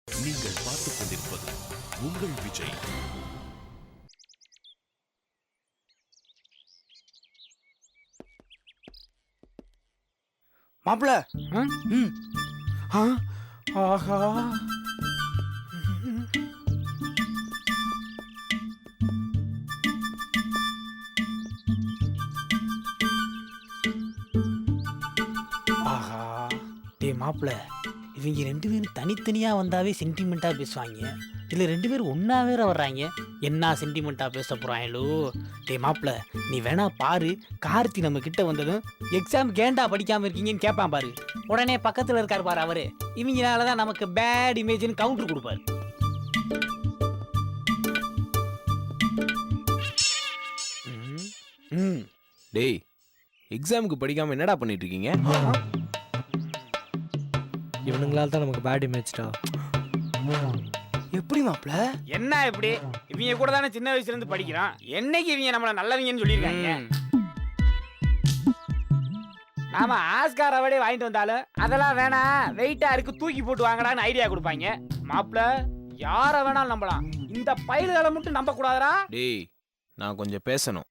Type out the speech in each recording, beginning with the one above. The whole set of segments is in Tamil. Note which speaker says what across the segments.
Speaker 1: நீங்கள் பார்த்துக் கொண்டிருப்பது உங்கள் விஜய்.
Speaker 2: மாப்பிள
Speaker 3: ஆஹா, ஆஹா. டேய் மாப்பிள, இவங்க ரெண்டு பேரும் தனித்தனியா வந்தாவே சென்டிமெண்டா பேசுவாங்க. இதுல ரெண்டு பேரும் ஒன்னா வேற வர்றாங்க. என்ன சென்டிமெண்டா பேச போறாங்களோ? டேய் மாப்பிள, நீ வேணா பாரு. கார்த்தி நம்ம கிட்ட வந்ததும் எக்ஸாம் ஏன்டா படிக்காம இருக்கீங்கன்னு கேட்பான் பாரு. உடனே பக்கத்துல இருக்காரு பாரு அவரு. இவங்களாலதான் நமக்கு பேட் இமேஜ்னு கவுண்டர் கொடுப்பாரு.
Speaker 4: டேய், எக்ஸாமுக்கு படிக்காம என்னடா பண்ணிட்டு இருக்கீங்க?
Speaker 5: இவனுங்களால தான் நமக்கு பேட் இமேஜ்டா.
Speaker 2: எப்படி மாப்பிள?
Speaker 3: என்ன இப்படி? இவங்க கூட தானே சின்ன வயசுல இருந்து படிக்கிறான். என்னைக்கு இவங்க நம்மள நல்லவங்கன்னு சொல்லியிருக்காங்க? நாம ஆஸ்கார் அவார்டே வாங்கிட்டு வந்தாலும் அதெல்லாம் வேணாம், வெயிட்டா இருக்கு, தூக்கி போட்டு வாங்கடான்னு ஐடியா கொடுப்பாங்க. மாப்பிள, யார வேணாலும் நம்பலாம், இந்த பயில்களை மட்டும் நம்ப கூடாதா?
Speaker 4: டேய், நான் கொஞ்சம் பேசணும்.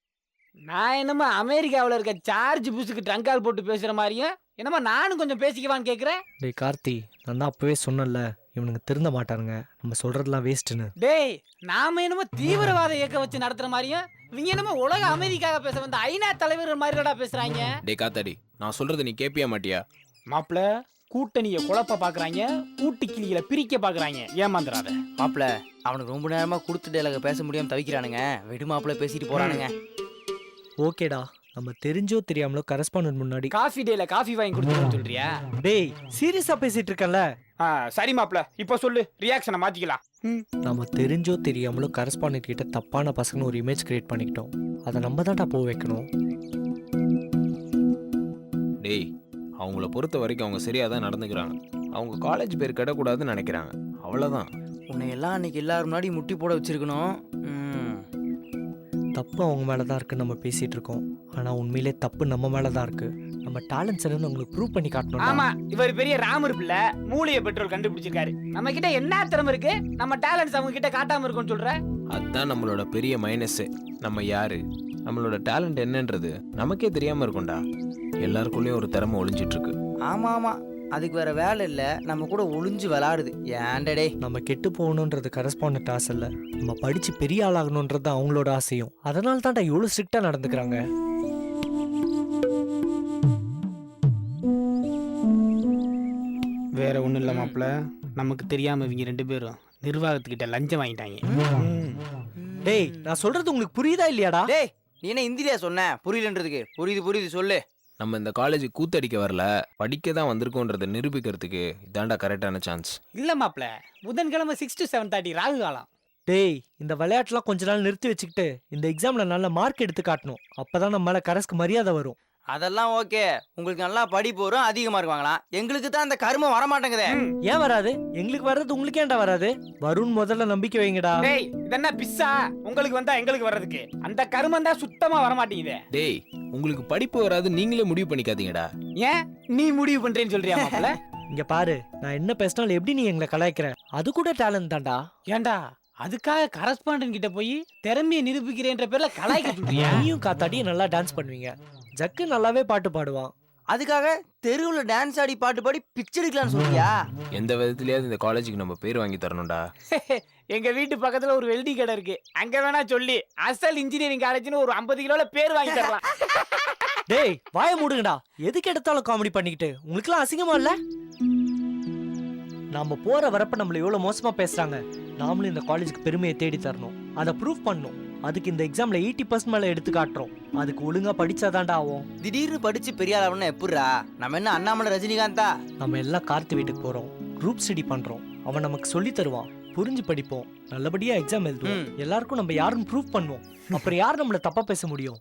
Speaker 3: நான் என்னமோ அமெரிக்காவில் இருக்க சார்ஜ் புஷுக்கு ட்ரங்கால் போட்டு பேசுற மாதிரியும் என்னமோ நானும் கொஞ்சம் பேசிக்குவான்னு கேக்குறேன்.
Speaker 5: டேய் கார்த்தி, நான் தான் அப்பவே சொன்னேன்ல, இவனுங்க திருந்த மாட்டானுங்க, நம்ம சொல்றதெல்லாம் வேஸ்ட்டுன்னு.
Speaker 3: டேய், நாம என்னமோ தீவிரவாத இயக்கம் வச்சு நடத்துற மாதிரியும் இவங்க என்னமோ உலக அமெரிக்காவை பேச வந்த ஐநா தலைவர் மாதிரிடா பேசுறாங்க.
Speaker 4: டேய் காத்தாடி, நான் சொல்றது நீ கேப்பியா மாட்டியா?
Speaker 3: மாப்பிள, கூட்டணியை குழப்ப பாக்குறாங்க, கூட்டு கிளிகளை பிரிக்க பாக்குறாங்க. ஏமாந்துறாத
Speaker 2: மாப்பிள, அவனுக்கு ரொம்ப நேரமா கொடுத்து டைலாக பேச முடியாம தவிக்கிறானுங்க. விடு மாப்பிள, பேசிட்டு போறானுங்க.
Speaker 5: ஓகேடா, நம்ம தெரிஞ்சோ தெரியாமலோ கரஸ்பாண்டன்ட் முன்னாடி
Speaker 3: காஃபி டேல காஃபி வாங்கி கொடுத்துருன்னு சொல்றியா?
Speaker 5: டேய் சீரியஸா பேசிட்டு இருக்கேன்ல.
Speaker 3: சரி மாப்பிள, இப்ப சொல்லு, ரியாக்ஷனை மாத்திக்கலாம்.
Speaker 5: நம்ம தெரிஞ்சோ தெரியாமலோ கரஸ்பாண்டன்ட் கிட்ட தப்பான பசங்கன்னு ஒரு இமேஜ் கிரியேட் பண்ணிக்கிட்டோம். அதை நம்ம தான்டா போக வைக்கணும்.
Speaker 4: டேய், அவங்கள பொறுத்த வரைக்கும் அவங்க சரியா தான் நடந்துக்கிறாங்க. அவங்க காலேஜ் பேர் கிடக்கூடாதுன்னு நினைக்கிறாங்க, அவ்வளவுதான்.
Speaker 2: உன்னை எல்லாம் அன்னைக்கு எல்லாரும் முன்னாடி முட்டி போட வச்சிருக்கணும்.
Speaker 5: தப்பு அவங்க மேலே தான் இருக்குன்னு நம்ம பேசிட்டு இருக்கோம். ஆனால் உண்மையிலே தப்பு நம்ம மேலே தான் இருக்கு. நம்ம டேலண்ட்ஸ் என்னன்னு உங்களுக்கு ப்ரூவ் பண்ணி காட்டணும்.
Speaker 3: ஆமா, இவர் பெரிய ராமர் பிள்ளை, மூளைய பெட்ரோல் கண்டுபிடிச்சிருக்காரு. நம்ம கிட்ட என்ன திறமை இருக்கு, நம்ம டேலண்ட்ஸ் அவங்க கிட்ட காட்டாம இருக்கும்னு சொல்ற?
Speaker 4: அதுதான் நம்மளோட பெரிய மைனஸே. நம்ம யாரு, நம்மளோட டேலண்ட் என்னன்றது நமக்கே தெரியாம இருக்கும்டா. எல்லாருக்குள்ளேயும் ஒரு திறமை ஒளிஞ்சிட்டு இருக்கு.
Speaker 2: ஆமா ஆமா, அதுக்கு வேற வேலை இல்ல, நம்ம கூட ஒளிஞ்சு விளாடுது. ஏன்டே
Speaker 5: நம்ம கெட்டு போகணுன்றது கரஸ்பாண்டன்ட் ஆசை இல்லை, நம்ம படிச்சு பெரிய ஆளாகணுன்றது அவங்களோட ஆசையும். அதனால தான்டா இவ்வளோ ஸ்ட்ரிக்டா நடந்துக்கிறாங்க.
Speaker 3: வேற ஒண்ணும் இல்ல மாப்பிள, நமக்கு தெரியாம இவங்க ரெண்டு பேரும் நிர்வாகத்துக்கிட்ட லஞ்சம் வாங்கிட்டாங்க.
Speaker 5: டேய், நான் சொல்றது உங்களுக்கு புரியுதா இல்லையாடா?
Speaker 2: டேய், நீ என்ன இந்திலியா சொன்ன? புரியலன்றதுக்கு புரியுது சொல்லு.
Speaker 4: நம்ம இந்த காலேஜுக்கு கூத்தடிக்க வரல, படிக்க தான் வந்திருக்கோன்றதை நிரூபிக்கிறதுக்கு இதாண்டா கரெக்டான சான்ஸ்.
Speaker 3: இல்ல மாப்பிள, புதன்கிழமை 6 to 7:30 ராகு காலம்.
Speaker 5: டேய், இந்த விளையாட்டுலாம் கொஞ்ச நாள் நிறுத்தி வச்சுக்கிட்டு இந்த எக்ஸாம்ல நல்ல மார்க் எடுத்து காட்டணும். அப்பதான் நம்ம மேல கரஸ்க்கு மரியாதை வரும்.
Speaker 2: அதெல்லாம் ஓகே, உங்களுக்கு நல்லா படிப்பு வரும், அதிகமா இருக்குவாங்களாம். எங்களுக்கு தான் அந்த கருமம் வரமாட்டேங்குதே.
Speaker 5: ஏன் வராது? எங்களுக்கு வர்றது உங்களுக்கு ஏன்டா வராது? வருண் முதல்ல நம்பிக்கை வைங்கடா.
Speaker 3: டேய், இதென்ன பிஸ்ஸா உங்களுக்கு வந்தா எங்களுக்கு வர்றதுக்கு? அந்த கருமம் தான் சுத்தமா வர மாட்டேங்குதே.
Speaker 4: டேய், உங்களுக்கு படிப்பு வராது, நீங்களே முடிவு பண்ணிக்காதீங்கடா.
Speaker 3: ஏன் நீ முடிவு பண்றேன்னு சொல்றியா மாப்பிள?
Speaker 5: இங்க பாரு, நான் என்ன பேசினாலும் எப்படி நீ எங்களை கலாய்க்கிற? அது கூட டேலண்ட் தான்டா.
Speaker 3: ஏன்டா அதுக்காக கரஸ்பாண்டன்ட் கிட்ட போய் திறமையை நிரூபிக்கிறேன்ற பேர்ல கலாய்க்க சொல்றியா?
Speaker 5: நீயும் காத்தாடியும் நல்லா டான்ஸ் பண்ணுவீங்க, ஜக்கு நல்லாவே பாட்டு பாடுவான்.
Speaker 2: அதுக்காக தெருவுல டான்ஸ் ஆடி பாட்டு பாடி பிக்சர் எடுக்கலாம்னு சொல்றியா?
Speaker 4: எந்த விதத்திலயாவது இந்த காலேஜுக்கு நம்ம பேர் வாங்கி தரணும்டா.
Speaker 3: எங்க வீட்டு பக்கத்துல ஒரு வெல்டிங் கடை இருக்கு, அங்க வேணா சொல்லி அசல் இன்ஜினியரிங் காலேஜ்னு ஒரு 50 கிலோல பேர் வாங்கி தரலாம்.
Speaker 5: டேய், வாய மூடுங்கடா. எதுக்கு எடுத்தாலும் காமெடி பண்ணிக்கிட்டு, உங்களுக்குலாம் அசிங்கமா இல்ல? நாம போற வரப்ப நம்மள எவ்வளவு மோசமா பேசுறாங்க. நாமளும் இந்த காலேஜுக்கு பெருமையை தேடி தரணும், அதை ப்ரூவ் பண்ணணும். அதுக்கு இந்த எக்ஸாம்ல 80% மேல எடுத்து காட்டுறோம். அதுக்கு ஒழுங்கா படிச்சாதான்டா ஆகும்.
Speaker 2: திடீர்னு படிச்சு பெரிய ஆளவனா எப்படிரா? நம்ம என்ன அண்ணாமலை ரஜினிகாந்தா?
Speaker 5: நம்ம எல்லாம் கார்த்தி வீட்டுக்கு போறோம், குரூப் ஸ்டடி பண்றோம். அவன் நமக்கு சொல்லி தருவான், புரிஞ்சு படிப்போம், நல்லபடியா எக்ஸாம் எழுதுவோம். எல்லாருக்கும் நம்ம யாருன்னு ப்ரூவ் பண்ணுவோம். அப்புறம் யார் நம்மள தப்பா பேச முடியும்?